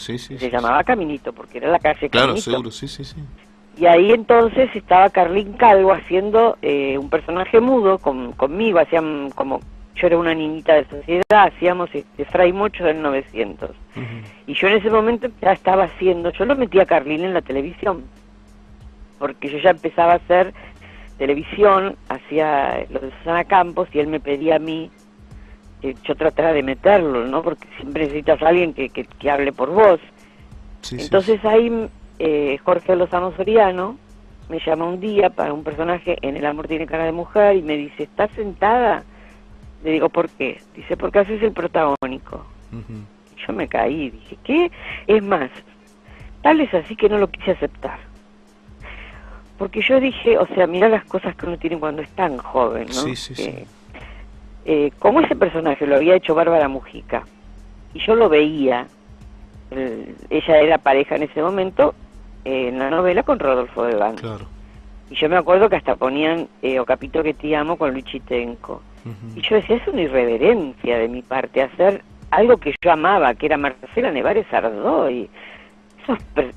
Sí, sí, Se sí, llamaba Caminito, porque era la calle claro, Caminito. seguro, sí, sí, sí. Y ahí entonces estaba Carlín Calvo haciendo un personaje mudo conmigo, hacían como, yo era una niñita de sociedad, hacíamos Fray Mocho del 900. Y yo en ese momento ya estaba haciendo, yo lo metí a Carlín en la televisión, porque yo ya empezaba a hacer televisión, hacía lo de Susana Campos, y él me pedía a mí que yo tratara de meterlo, ¿no? Porque siempre necesitas a alguien que hable por vos. Sí, Entonces sí, ahí Jorge Lozano Soriano me llama un día para un personaje en El amor tiene cara de mujer y me dice, ¿estás sentada? Le digo, ¿por qué? Dice, porque haces el protagónico. Y yo me caí, dije, ¿qué? Es más, tal es así que no lo quise aceptar. Porque yo dije, o sea, mira las cosas que uno tiene cuando es tan joven, ¿no? sí, sí, sí. Como ese personaje lo había hecho Bárbara Mujica, y yo lo veía, ella era pareja en ese momento, en la novela con Rodolfo de Van. Claro. Y yo me acuerdo que hasta ponían O Capito que te amo con Luis Chitenco. Y yo decía, es una irreverencia de mi parte hacer algo que yo amaba, que era Marcela Nevares Ardoy.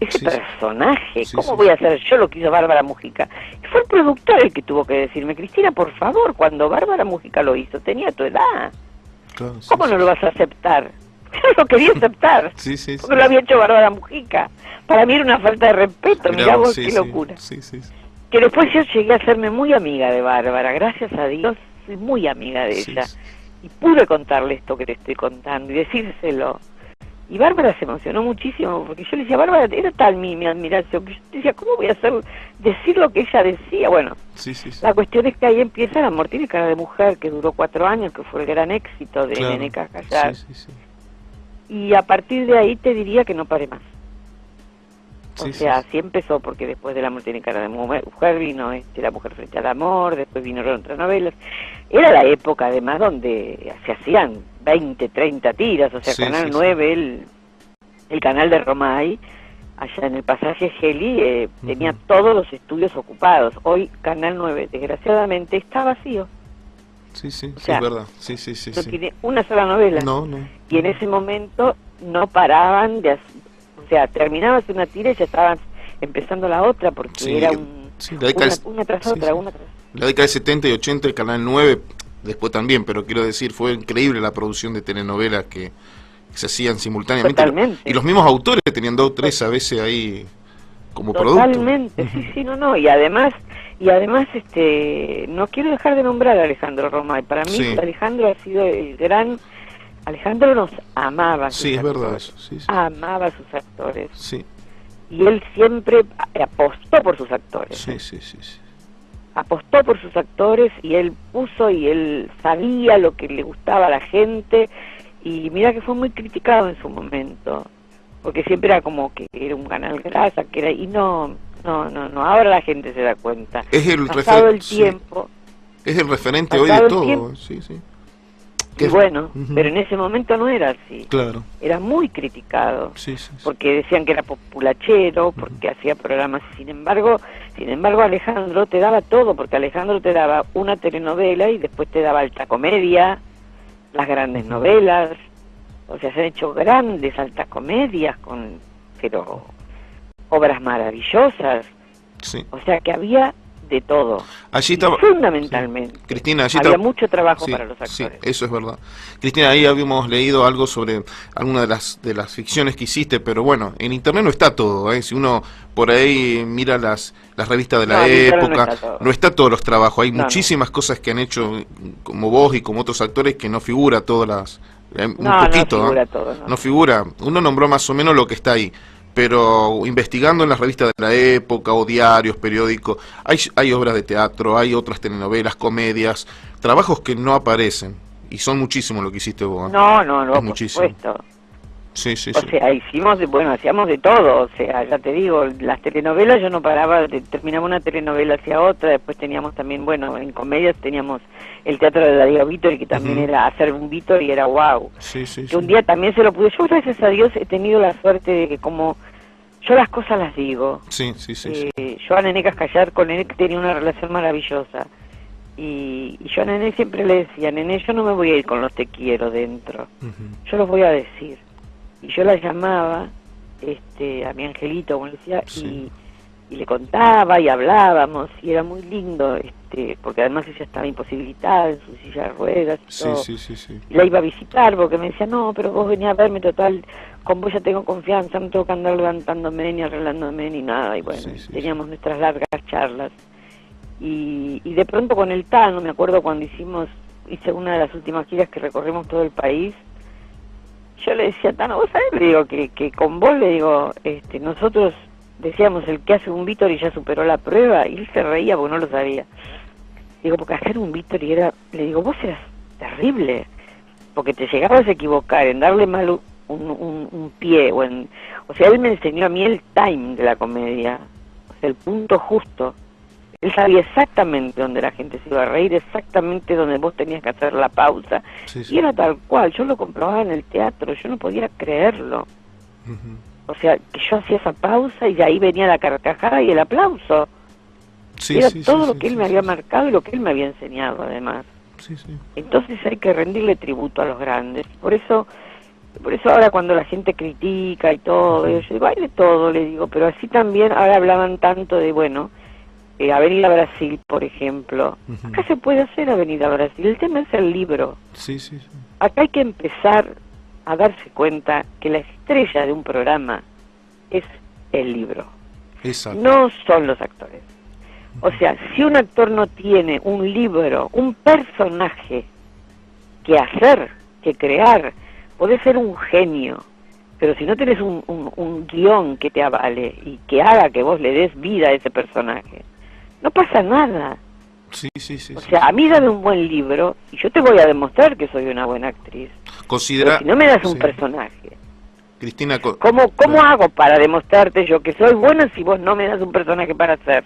Ese personaje, sí, ¿cómo sí, voy a hacer yo lo que hizo Bárbara Mujica? Y fue el productor el que tuvo que decirme, Cristina, por favor, cuando Bárbara Mujica lo hizo, tenía tu edad. claro, sí, ¿Cómo sí, no lo vas a aceptar? Yo lo quería aceptar, sí, sí, porque lo había hecho Bárbara Mujica. Para mí era una falta de respeto, mirá vos, sí, qué sí, locura. sí, sí, sí. Que después yo llegué a hacerme muy amiga de Bárbara, gracias a Dios, soy muy amiga de Sí, ella. sí. Y pude contarle esto que te estoy contando y decírselo. Y Bárbara se emocionó muchísimo, porque yo le decía, Bárbara, era tal mi admiración, que yo decía, ¿cómo voy a decir lo que ella decía? Bueno, Sí, sí, sí. la cuestión es que ahí empieza El amor tiene cara de mujer, que duró 4 años, que fue el gran éxito de Claro. Nene Cascallar. Sí, sí, sí. Y a partir de ahí te diría que no paré más. Sí, O sea, sí, así empezó, porque después del amor tiene cara de mujer vino La mujer frente al amor, después vinieron otras novelas. Era la época, además, donde se hacían 20, 30 tiras, o sea, Sí, Canal sí, sí. 9, el canal de Romay, allá en el pasaje Geli, tenía todos los estudios ocupados. Hoy Canal 9, desgraciadamente, está vacío. Sí, sí, O sí, sea, es verdad. Sí, sí, sí, no sí. tiene una sola novela. No, no. Y en ese momento no paraban de hacer, o sea, terminabas una tira y ya estaban empezando la otra, porque Sí, era sí, la década una tras sí, otra, sí. una tras La década de 70 y 80 el Canal 9, después también, pero quiero decir, fue increíble la producción de telenovelas que se hacían simultáneamente. Totalmente. Y los mismos autores tenían 2 o 3 a veces ahí como Totalmente, producto. sí, no, y además, no quiero dejar de nombrar a Alejandro Romay. Para mí, Sí. Alejandro ha sido el gran... Alejandro nos amaba a sus Sí, es verdad actores, eso. Sí, sí. amaba a sus actores. Sí, Y él siempre apostó por sus actores. sí, sí, sí, sí. Apostó por sus actores y él puso y él sabía lo que le gustaba a la gente, y mira que fue muy criticado en su momento, porque siempre era como que era un canal grasa, que era, y no, ahora la gente se da cuenta. Es el Pasado el sí. tiempo, Es el referente hoy de pasado el todo. tiempo, Sí, sí. y bueno, pero en ese momento no era así. Claro. Era muy criticado, Sí, sí, sí. porque decían que era populachero, porque hacía programas. Sin embargo, Alejandro te daba todo, porque Alejandro te daba una telenovela y después te daba alta comedia, las grandes novelas. O sea, se han hecho grandes altas comedias pero obras maravillosas. Sí. O sea, que había de todo. Allí Y estaba, fundamentalmente, sí. Cristina, allí había estaba, mucho trabajo sí, para los sí, actores. eso es verdad. Cristina, ahí habíamos leído algo sobre alguna de las ficciones que hiciste, pero bueno, en internet no está todo, ¿eh? Si uno por ahí mira las revistas de la época, no está todos los trabajos. Hay muchísimas cosas que han hecho como vos y como otros actores que no figura todas las... un poquito, no figura todo. No figura. Uno nombró más o menos lo que está ahí. Pero investigando en las revistas de la época o diarios, periódicos, hay obras de teatro, hay otras telenovelas, comedias, trabajos que no aparecen. Y son muchísimos lo que hiciste vos. No, es por muchísimo. supuesto. Sí, sí, O sí. sea, hacíamos de todo. O sea, ya te digo, las telenovelas yo no paraba, terminaba una telenovela hacia otra, después teníamos también, bueno, en comedias teníamos el teatro de Darío Vittori, que también era hacer un Vittori, era wow. Sí, sí, que sí. un día también se lo pude. Yo, gracias a Dios, he tenido la suerte de que como yo las cosas las digo. Sí, sí, sí, sí. Yo a Nene Cascallar, con Nene tenía una relación maravillosa. Y yo a Nene siempre le decía, Nene, yo no me voy a ir con los te quiero dentro. Yo los voy a decir. Y yo la llamaba a mi angelito, como le decía, Sí. y le contaba y hablábamos, y era muy lindo, porque además ella estaba imposibilitada en su silla de ruedas y Sí, todo. sí, sí, sí. Y la iba a visitar porque me decía, no, pero vos venís a verme, total, con vos ya tengo confianza, no tengo que andar levantándome ni arreglándome ni nada. Y bueno, Sí, sí, teníamos nuestras largas charlas. Y de pronto con el Tano, me acuerdo cuando hice una de las últimas giras que recorrimos todo el país, yo le decía, Tano, vos sabés, le digo, que con vos, le digo, nosotros decíamos, el que hace un Víctor ya superó la prueba, y él se reía porque no lo sabía. Digo, porque hacer un Víctor era, le digo, vos eras terrible, porque te llegabas a equivocar en darle mal un pie, o sea, él me enseñó a mí el time de la comedia, o sea, el punto justo. Él sabía exactamente dónde la gente se iba a reír, exactamente dónde vos tenías que hacer la pausa, Sí, sí. y era tal cual, yo lo comprobaba en el teatro, yo no podía creerlo. O sea, que yo hacía esa pausa y de ahí venía la carcajada y el aplauso. Sí, Era sí, todo sí, lo sí, que él sí, me sí, había sí. marcado y lo que él me había enseñado, además. Sí, sí. Entonces hay que rendirle tributo a los grandes. Por eso ahora cuando la gente critica y todo, yo digo, hay de todo, le digo, pero así también ahora hablaban tanto de, bueno, Avenida Brasil, por ejemplo. Acá se puede hacer Avenida Brasil, el tema es el libro. Sí, sí, sí. Acá hay que empezar a darse cuenta que la estrella de un programa es el libro, Exacto. no son los actores. O sea, si un actor no tiene un libro, un personaje que hacer, que crear, podés ser un genio, pero si no tenés un guión que te avale y que haga que vos le des vida a ese personaje, no pasa nada. Sí, sí, sí. O Sí, sea, sí. a mí dame un buen libro y yo te voy a demostrar que soy una buena actriz. Considera... Pero si no me das un sí. personaje, Cristina... ¿cómo Bueno, hago para demostrarte yo que soy buena si vos no me das un personaje para hacer?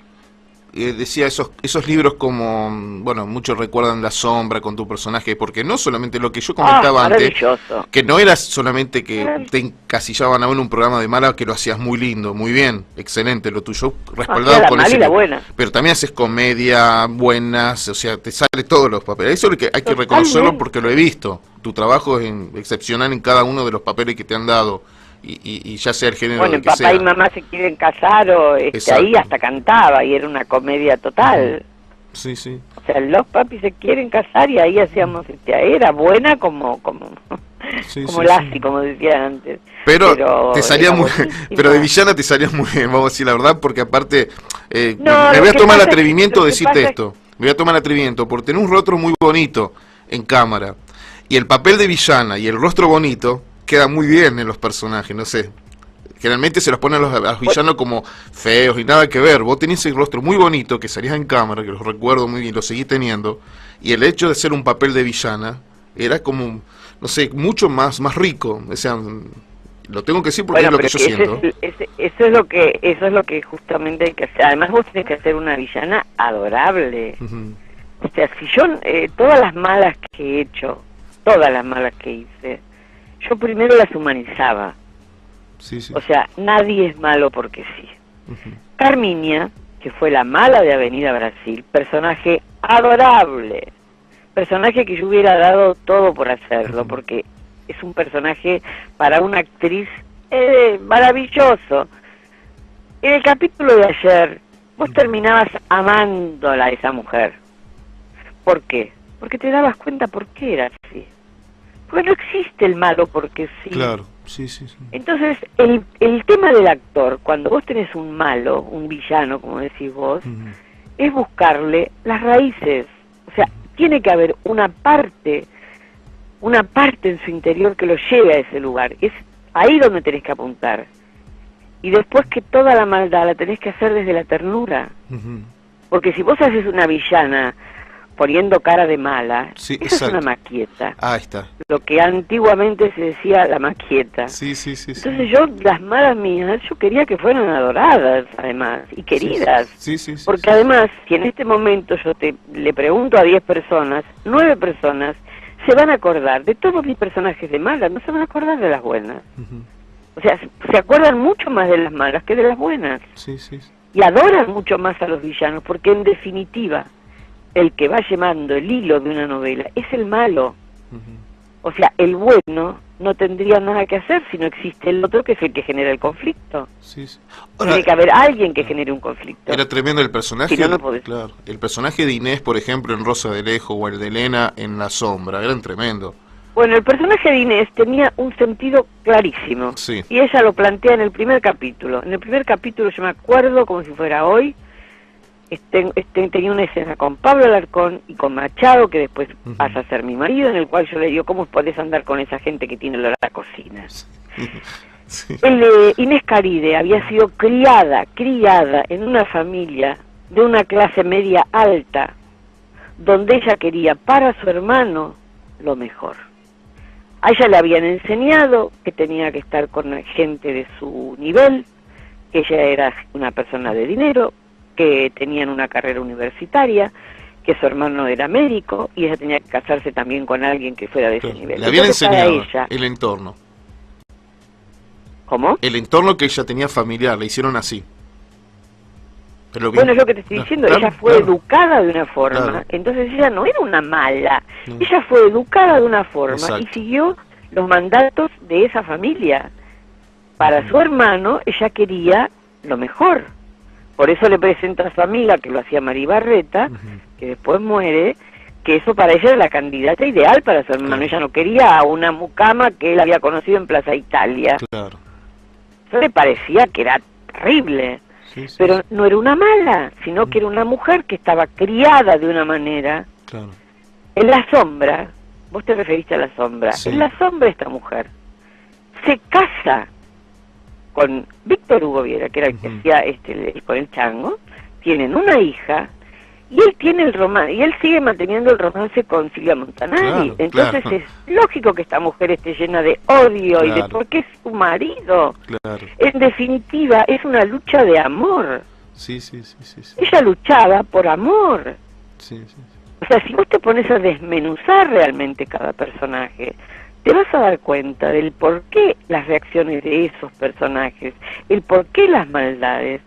decía esos libros como, bueno, muchos recuerdan La Sombra con tu personaje, porque no solamente lo que yo comentaba antes, Maravilloso. que no era solamente que te encasillaban a ver un programa de mala, que lo hacías muy lindo, muy bien, excelente, lo tuyo, respaldado La con mala ese y la libro. buena. Pero también haces comedia, buenas, o sea, te sale todos los papeles. Eso hay que reconocerlo porque lo he visto. Tu trabajo es excepcional en cada uno de los papeles que te han dado. Y ya sea el género Bueno, de que papá sea. y mamá se quieren casar, o ahí hasta cantaba y era una comedia total. Sí, sí. O sea, los papis se quieren casar y ahí hacíamos, era buena como Sí, como sí, Lassie, sí. como decía antes. Pero te salía era muy, buenísima. pero de villana te salía muy bien, vamos a decir la verdad, porque aparte No, me voy a tomar el pasa atrevimiento lo de que decirte pasa esto. Me voy a tomar el atrevimiento por tener un rostro muy bonito en cámara y el papel de villana y el rostro bonito queda muy bien en los personajes, no sé. Generalmente se los ponen a los villanos como feos y nada que ver. Vos tenés el rostro muy bonito que salías en cámara, que los recuerdo muy bien, lo seguí teniendo, y el hecho de ser un papel de villana era como, no sé, mucho más rico. O sea, lo tengo que decir porque es lo que yo siento. Eso es lo que justamente hay que hacer. Además vos tenés que hacer una villana adorable. O sea, si yo, todas las malas que he hecho, todas las malas que hice, yo primero las humanizaba. Sí, sí. O sea, nadie es malo porque sí. Carmiña, que fue la mala de Avenida Brasil, personaje adorable, personaje que yo hubiera dado todo por hacerlo, porque es un personaje para una actriz maravilloso. En el capítulo de ayer, vos terminabas amándola a esa mujer. ¿Por qué? Porque te dabas cuenta por qué era así. Porque no existe el malo porque sí. Claro, sí, sí, sí. Entonces, el tema del actor, cuando vos tenés un malo, un villano, como decís vos, es buscarle las raíces. O sea, tiene que haber una parte en su interior que lo lleve a ese lugar. Es ahí donde tenés que apuntar. Y después que toda la maldad la tenés que hacer desde la ternura. Porque si vos haces una villana poniendo cara de mala, sí, eso es una maquieta. Ahí está. Lo que antiguamente se decía la maquieta. Sí, sí, sí. Entonces yo, las malas mías, yo quería que fueran adoradas, además, y queridas. Sí, sí, sí. Porque además, si en este momento yo le pregunto a 10 personas, 9 personas se van a acordar de todos mis personajes de malas, no se van a acordar de las buenas. O sea, se acuerdan mucho más de las malas que de las buenas. Sí, sí. Y adoran mucho más a los villanos, porque en definitiva, el que va llevando el hilo de una novela es el malo. O sea, el bueno no tendría nada que hacer si no existe el otro, que es el que genera el conflicto. Sí, sí. Ahora, tiene que haber alguien que genere un conflicto. Era tremendo el personaje. Si no, no podés. Claro, el personaje de Inés, por ejemplo, en Rosa de Lejos, o el de Elena en La Sombra, eran tremendo. Bueno, el personaje de Inés tenía un sentido clarísimo. Sí. Y ella lo plantea en el primer capítulo. En el primer capítulo, yo me acuerdo como si fuera hoy, tenía una escena con Pablo Alarcón y con Machado, que después pasa a ser mi marido, en el cual yo le digo, ¿cómo podés andar con esa gente que tiene olor a cocina? Sí. Inés Caride había sido criada en una familia de una clase media alta, donde ella quería para su hermano lo mejor. A ella le habían enseñado que tenía que estar con gente de su nivel, que ella era una persona de dinero, que tenían una carrera universitaria, que su hermano era médico, y ella tenía que casarse también con alguien que fuera de ese nivel. Le habían enseñado el entorno. ¿Cómo? El entorno que ella tenía familiar, le hicieron así. Pero bueno, es lo que te estoy diciendo, ella fue educada de una forma, entonces ella no era una mala, ella fue educada de una forma y siguió los mandatos de esa familia. Para su hermano, ella quería lo mejor. Por eso le presenta a su amiga, que lo hacía Mari Barreta, que después muere, que eso para ella era la candidata ideal para su hermano. Ella no quería a una mucama que él había conocido en Plaza Italia. Claro. Eso le parecía que era terrible. Sí, pero no era una mala, sino que era una mujer que estaba criada de una manera. Claro. En La Sombra, vos te referiste a La Sombra, en La Sombra esta mujer se casa con Víctor Hugo Viera, que era el que hacía con el chango, tienen una hija, y él tiene el romance, y él sigue manteniendo el romance con Silvia Montanari. Entonces es lógico que esta mujer esté llena de odio y de porque es su marido. En definitiva, es una lucha de amor. Sí. Ella luchaba por amor. O sea, si vos te pones a desmenuzar realmente cada personaje, te vas a dar cuenta del por qué las reacciones de esos personajes, el por qué las maldades.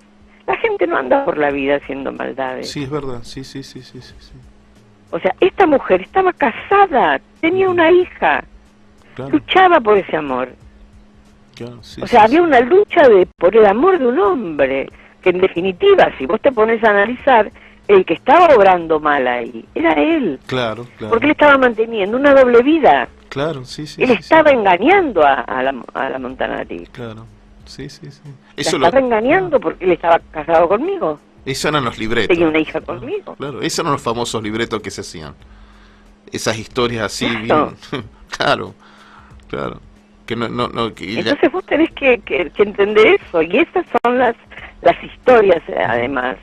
La gente no anda por la vida haciendo maldades. Sí, es verdad, sí. O sea, esta mujer estaba casada, tenía una hija, luchaba por ese amor. O sea, había una lucha por el amor de un hombre, que en definitiva, si vos te pones a analizar, el que estaba obrando mal ahí era él. Claro. Porque él estaba manteniendo una doble vida. Él estaba engañando a la Montanari. Claro. Sí. Eso la estaba engañando porque él estaba casado conmigo. Esos eran los libretos. Tenía una hija conmigo. Claro, esos eran los famosos libretos que se hacían. Esas historias así, bien... claro. Que entonces vos tenés que entender eso. Y esas son las historias, además,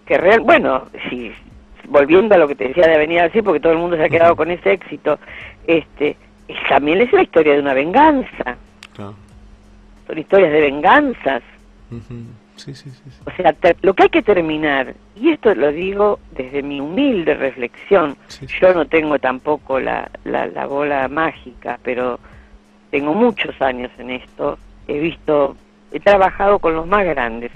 que bueno, si volviendo a lo que te decía de Avenida así, porque todo el mundo se ha quedado con ese éxito, también es la historia de una venganza. Claro. Son historias de venganzas. Sí. O sea, lo que hay que terminar, y esto lo digo desde mi humilde reflexión, yo no tengo tampoco la bola mágica, pero tengo muchos años en esto, he trabajado con los más grandes,